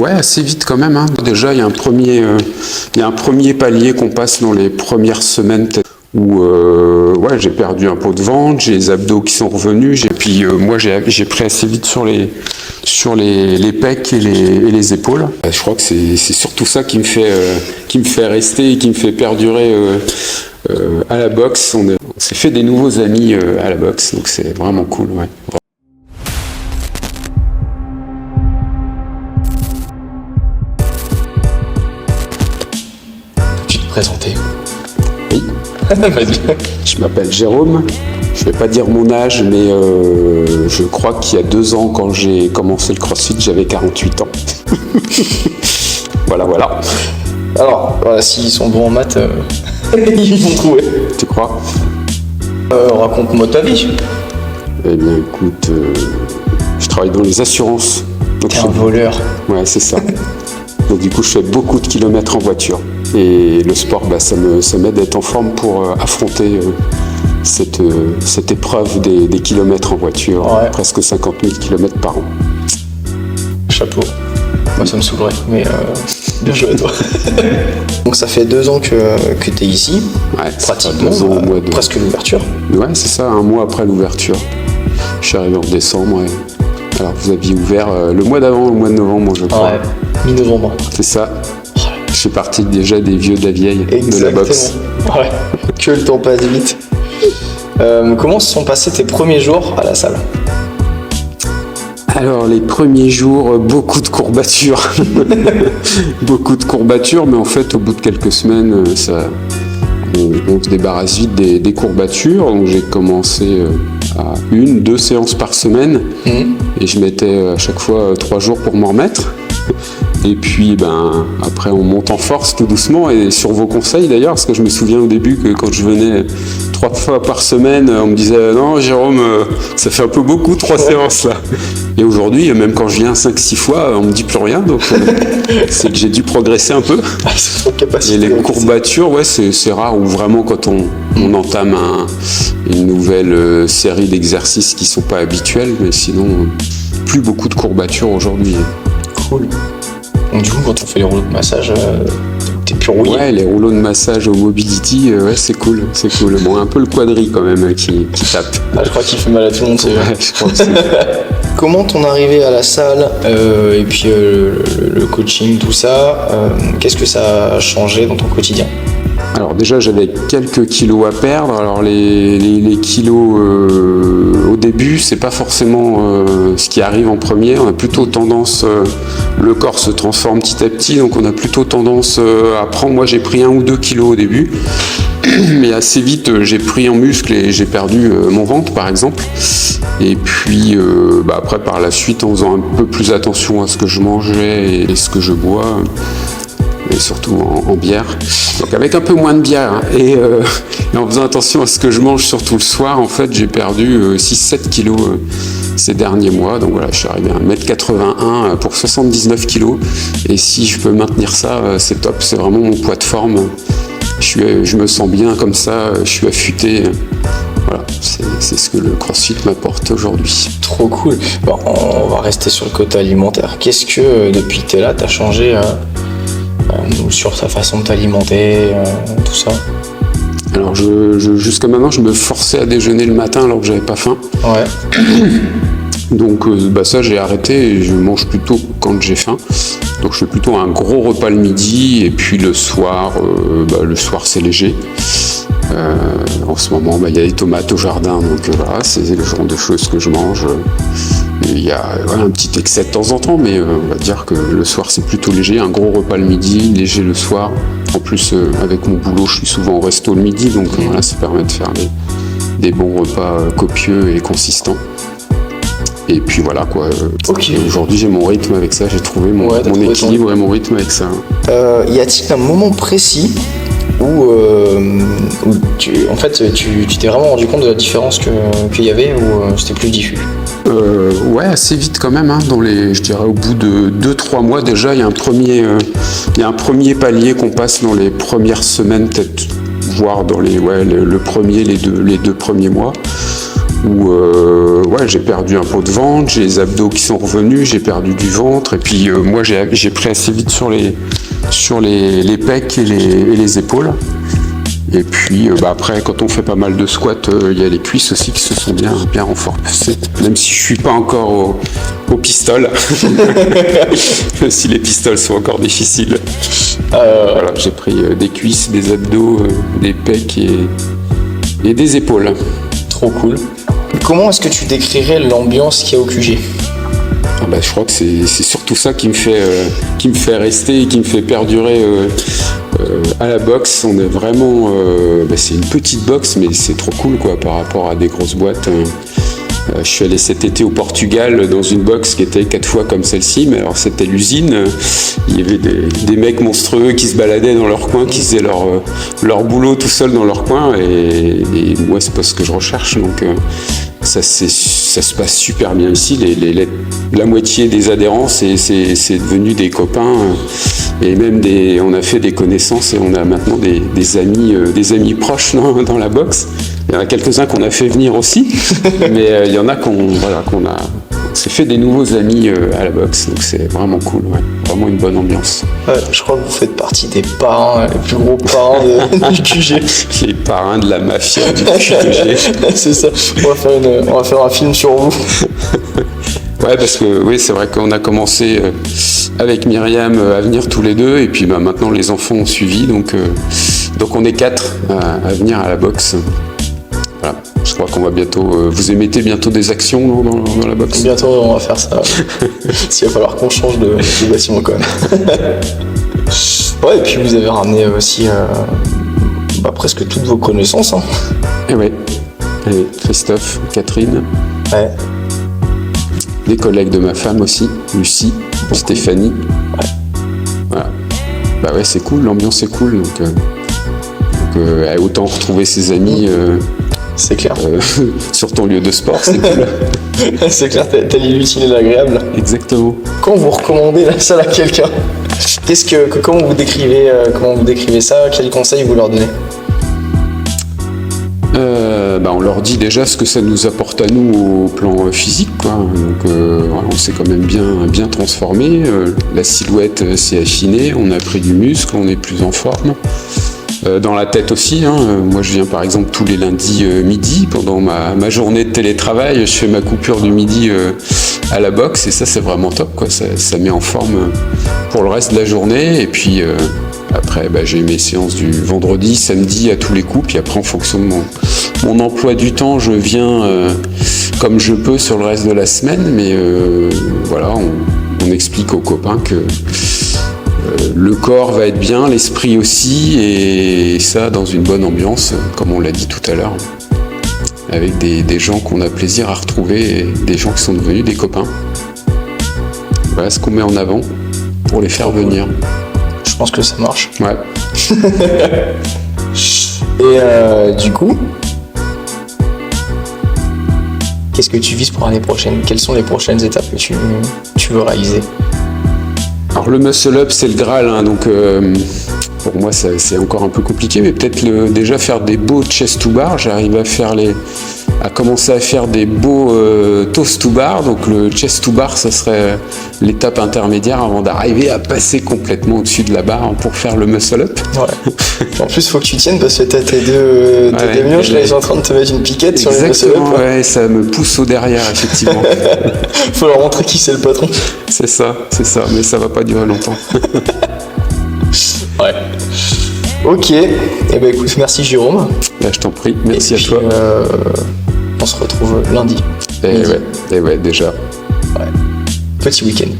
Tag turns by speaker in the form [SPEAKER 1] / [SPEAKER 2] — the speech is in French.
[SPEAKER 1] Ouais, assez vite quand même, hein. Déjà, il y a un premier palier qu'on passe dans les premières semaines, peut-être, où ouais, j'ai perdu un peu de ventre, j'ai les abdos qui sont revenus, et puis moi j'ai pris assez vite sur les pecs et les épaules. Je crois que c'est surtout ça qui me fait rester et qui me fait perdurer à la boxe. On s'est fait des nouveaux amis à la boxe, donc c'est vraiment cool, ouais.
[SPEAKER 2] Tu te présenter?
[SPEAKER 1] Oui.
[SPEAKER 2] Vas-y.
[SPEAKER 1] Je m'appelle Jérôme. Je ne vais pas dire mon âge, mais je crois qu'il y a 2 ans, quand j'ai commencé le CrossFit, j'avais 48 ans. Voilà.
[SPEAKER 2] Alors, voilà, s'ils sont bons en maths, ils vont trouver.
[SPEAKER 1] Tu crois?
[SPEAKER 2] Raconte-moi ta vie.
[SPEAKER 1] Eh bien, écoute, je travaille dans les assurances. Donc
[SPEAKER 2] T'es un voleur.
[SPEAKER 1] Ouais, c'est ça. Donc du coup, je fais beaucoup de kilomètres en voiture. Et le sport, ça m'aide à être en forme pour affronter cette épreuve des kilomètres en voiture.
[SPEAKER 2] Ouais.
[SPEAKER 1] Presque 50 000 kilomètres par an.
[SPEAKER 2] Chapeau. Moi, ça me saoulerait, mais bien joué à toi. Donc ça fait 2 ans que t'es ici.
[SPEAKER 1] Ouais,
[SPEAKER 2] Pratiquement,
[SPEAKER 1] 2 ans au mois de...
[SPEAKER 2] presque l'ouverture.
[SPEAKER 1] Ouais, c'est ça, 1 mois après l'ouverture. Je suis arrivé en décembre. Alors, vous aviez ouvert le mois d'avant, le mois de novembre, je crois.
[SPEAKER 2] Ouais, mi-novembre.
[SPEAKER 1] C'est ça. Je suis parti déjà des vieux de la vieille, de la boxe.
[SPEAKER 2] Ouais, que le temps passe vite. Comment se sont passés tes premiers jours à la salle?
[SPEAKER 1] Alors, les premiers jours, beaucoup de courbatures. Beaucoup de courbatures, mais en fait, au bout de quelques semaines, on se débarrasse vite des courbatures. Donc, j'ai commencé à 1-2 séances par semaine. Et je mettais à chaque fois 3 jours pour m'en remettre. Et puis, après, on monte en force tout doucement. Et sur vos conseils, d'ailleurs, parce que je me souviens au début que quand je venais 3 fois par semaine, on me disait « Non, Jérôme, ça fait un peu beaucoup, 3 séances, là. » Et aujourd'hui, même quand je viens 5-6 fois, on me dit plus rien. Donc, c'est que j'ai dû progresser un peu. Et les courbatures, ouais, c'est rare. Ou vraiment, quand on entame une nouvelle série d'exercices qui sont pas habituels. Mais sinon, plus beaucoup de courbatures aujourd'hui.
[SPEAKER 2] Cool. Donc du coup, quand on fait les rouleaux de massage, t'es plus rouillé.
[SPEAKER 1] Ouais, les rouleaux de massage au Mobility, ouais, c'est cool. Bon, un peu le quadri quand même qui tape.
[SPEAKER 2] Ah, je crois qu'il fait mal à tout le monde.
[SPEAKER 1] Ouais, je crois que c'est...
[SPEAKER 2] Comment ton arrivée à la salle et puis le coaching, tout ça, qu'est-ce que ça a changé dans ton quotidien?
[SPEAKER 1] Alors déjà, j'avais quelques kilos à perdre. Alors les kilos au début, c'est pas forcément ce qui arrive en premier. On a plutôt tendance, le corps se transforme petit à petit, donc on a plutôt tendance à prendre. Moi, j'ai pris 1 ou 2 kilos au début, mais assez vite, j'ai pris en muscle et j'ai perdu mon ventre, par exemple. Et puis après, par la suite, en faisant un peu plus attention à ce que je mangeais et ce que je bois. Et surtout en bière, donc avec un peu moins de bière et en faisant attention à ce que je mange, surtout le soir, en fait j'ai perdu 6-7 kilos ces derniers mois. Donc voilà, je suis arrivé à 1m81 pour 79 kilos, et si je peux maintenir ça, c'est top, c'est vraiment mon poids de forme. Je me sens bien comme ça, je suis affûté. Voilà, c'est ce que le CrossFit m'apporte aujourd'hui.
[SPEAKER 2] Trop cool. Bon, on va rester sur le côté alimentaire. Qu'est-ce que depuis que t'es là, t'as changé sur ta façon de t'alimenter, tout ça?
[SPEAKER 1] Alors jusqu'à maintenant, je me forçais à déjeuner le matin alors que j'avais pas faim.
[SPEAKER 2] Ouais.
[SPEAKER 1] Donc ça, j'ai arrêté et je mange plutôt quand j'ai faim. Donc je fais plutôt un gros repas le midi, et puis le soir c'est léger. En ce moment, il y a des tomates au jardin, donc voilà, c'est le genre de choses que je mange. Il y a un petit excès de temps en temps, mais on va dire que le soir c'est plutôt léger. Un gros repas le midi, léger le soir. En plus, avec mon boulot, je suis souvent au resto le midi, donc voilà, ça permet de faire des bons repas copieux et consistants. Et puis voilà quoi.
[SPEAKER 2] Okay.
[SPEAKER 1] Aujourd'hui, j'ai mon rythme avec ça, j'ai trouvé mon équilibre et mon rythme avec ça.
[SPEAKER 2] Y a-t-il un moment précis où tu t'es vraiment rendu compte de la différence qu'il y avait, ou c'était plus diffus?
[SPEAKER 1] Ouais, assez vite quand même, hein, je dirais au bout de 2-3 mois déjà, il y a un premier palier qu'on passe dans les premières semaines, peut-être, voire dans les deux premiers mois, où ouais, j'ai perdu un peu de ventre, j'ai les abdos qui sont revenus, j'ai perdu du ventre, et puis moi j'ai pris assez vite sur les pecs et les épaules. Et puis après, quand on fait pas mal de squats, il y a les cuisses aussi qui se sont bien renforcées, même si je suis pas encore au pistol, même si les pistoles sont encore difficiles. Voilà, j'ai pris des cuisses, des abdos, des pecs et des épaules.
[SPEAKER 2] Trop cool. Comment est-ce que tu décrirais l'ambiance qu'il y a au QG ?
[SPEAKER 1] Je crois que c'est surtout ça qui me fait rester et qui me fait perdurer à la boxe. On est vraiment, c'est une petite boxe, mais c'est trop cool quoi par rapport à des grosses boîtes. Je suis allé cet été au Portugal dans une box qui était 4 fois comme celle-ci, mais alors c'était l'usine. Il y avait des mecs monstrueux qui se baladaient dans leur coin, qui faisaient leur boulot tout seuls dans leur coin, et moi c'est pas ce que je recherche, donc ça se passe super bien ici. La moitié des adhérents c'est devenu des copains, et même on a fait des connaissances, et on a maintenant des amis proches dans la boxe. Il y en a quelques-uns qu'on a fait venir aussi, mais il y en a qu'on s'est fait des nouveaux amis à la boxe, donc c'est vraiment cool, ouais. Vraiment une bonne ambiance.
[SPEAKER 2] Ouais, je crois que vous faites partie des parrains, les plus gros parrains du QG.
[SPEAKER 1] Les parrains de la mafia du QG.
[SPEAKER 2] C'est ça, on va faire un film sur vous.
[SPEAKER 1] Ouais, parce que oui, c'est vrai qu'on a commencé avec Myriam à venir tous les deux, et puis maintenant les enfants ont suivi, donc on est 4 à venir à la boxe. Voilà. Je crois qu'on va bientôt. Vous émettez bientôt des actions dans la boxe ?
[SPEAKER 2] Bientôt, on va faire ça. S'il va falloir qu'on change de bâtiment quand même. Ouais, et puis vous avez ramené aussi presque toutes vos connaissances. Hein.
[SPEAKER 1] Et ouais. Et Christophe, Catherine.
[SPEAKER 2] Ouais.
[SPEAKER 1] Des collègues de ma femme aussi, Lucie, Stéphanie.
[SPEAKER 2] Ouais.
[SPEAKER 1] Voilà. Bah ouais, c'est cool, l'ambiance est cool, donc autant retrouver ses amis.
[SPEAKER 2] C'est clair.
[SPEAKER 1] Sur ton lieu de sport, c'est cool.
[SPEAKER 2] C'est clair, t'as l'utile et l'agréable.
[SPEAKER 1] Exactement.
[SPEAKER 2] Quand vous recommandez la salle à quelqu'un, comment vous décrivez ça ? Quels conseils vous leur donnez ?
[SPEAKER 1] On leur dit déjà ce que ça nous apporte à nous au plan physique, quoi. Donc, on s'est quand même bien transformé. La silhouette s'est affinée, on a pris du muscle, on est plus en forme. Dans la tête aussi, hein. Moi je viens par exemple tous les lundis midi, pendant ma journée de télétravail, je fais ma coupure du midi à la boxe, et ça c'est vraiment top, quoi. Ça met en forme pour le reste de la journée, et puis après j'ai mes séances du vendredi, samedi à tous les coups, puis après en fonction de mon emploi du temps, je viens comme je peux sur le reste de la semaine, mais voilà, on explique aux copains que le corps va être bien, l'esprit aussi, et ça dans une bonne ambiance, comme on l'a dit tout à l'heure, avec des gens qu'on a plaisir à retrouver, et des gens qui sont devenus des copains. Voilà ce qu'on met en avant pour les faire venir.
[SPEAKER 2] Je pense que ça marche.
[SPEAKER 1] Ouais.
[SPEAKER 2] Et du coup, qu'est-ce que tu vises pour l'année prochaine ? Quelles sont les prochaines étapes que tu veux réaliser ?
[SPEAKER 1] Alors le muscle-up c'est le Graal, hein, donc pour moi c'est encore un peu compliqué, mais peut-être déjà faire des beaux chest to bar. J'arrive à commencer à faire des beaux toast to bar, donc le chest to bar ça serait l'étape intermédiaire avant d'arriver à passer complètement au-dessus de la barre pour faire le muscle-up. Ouais.
[SPEAKER 2] En plus faut que tu tiennes parce que t'as tes deux mioches là, ils sont en train de te mettre une piquette sur les muscle-up.
[SPEAKER 1] Ouais, ça me pousse au derrière effectivement.
[SPEAKER 2] Faut leur montrer qui c'est le patron.
[SPEAKER 1] C'est ça, mais ça va pas durer longtemps.
[SPEAKER 2] Ouais. Ok, écoute, merci Jérôme.
[SPEAKER 1] Là, je t'en prie, merci à toi.
[SPEAKER 2] On se retrouve lundi.
[SPEAKER 1] Et ouais, déjà.
[SPEAKER 2] Ouais. Petit week-end.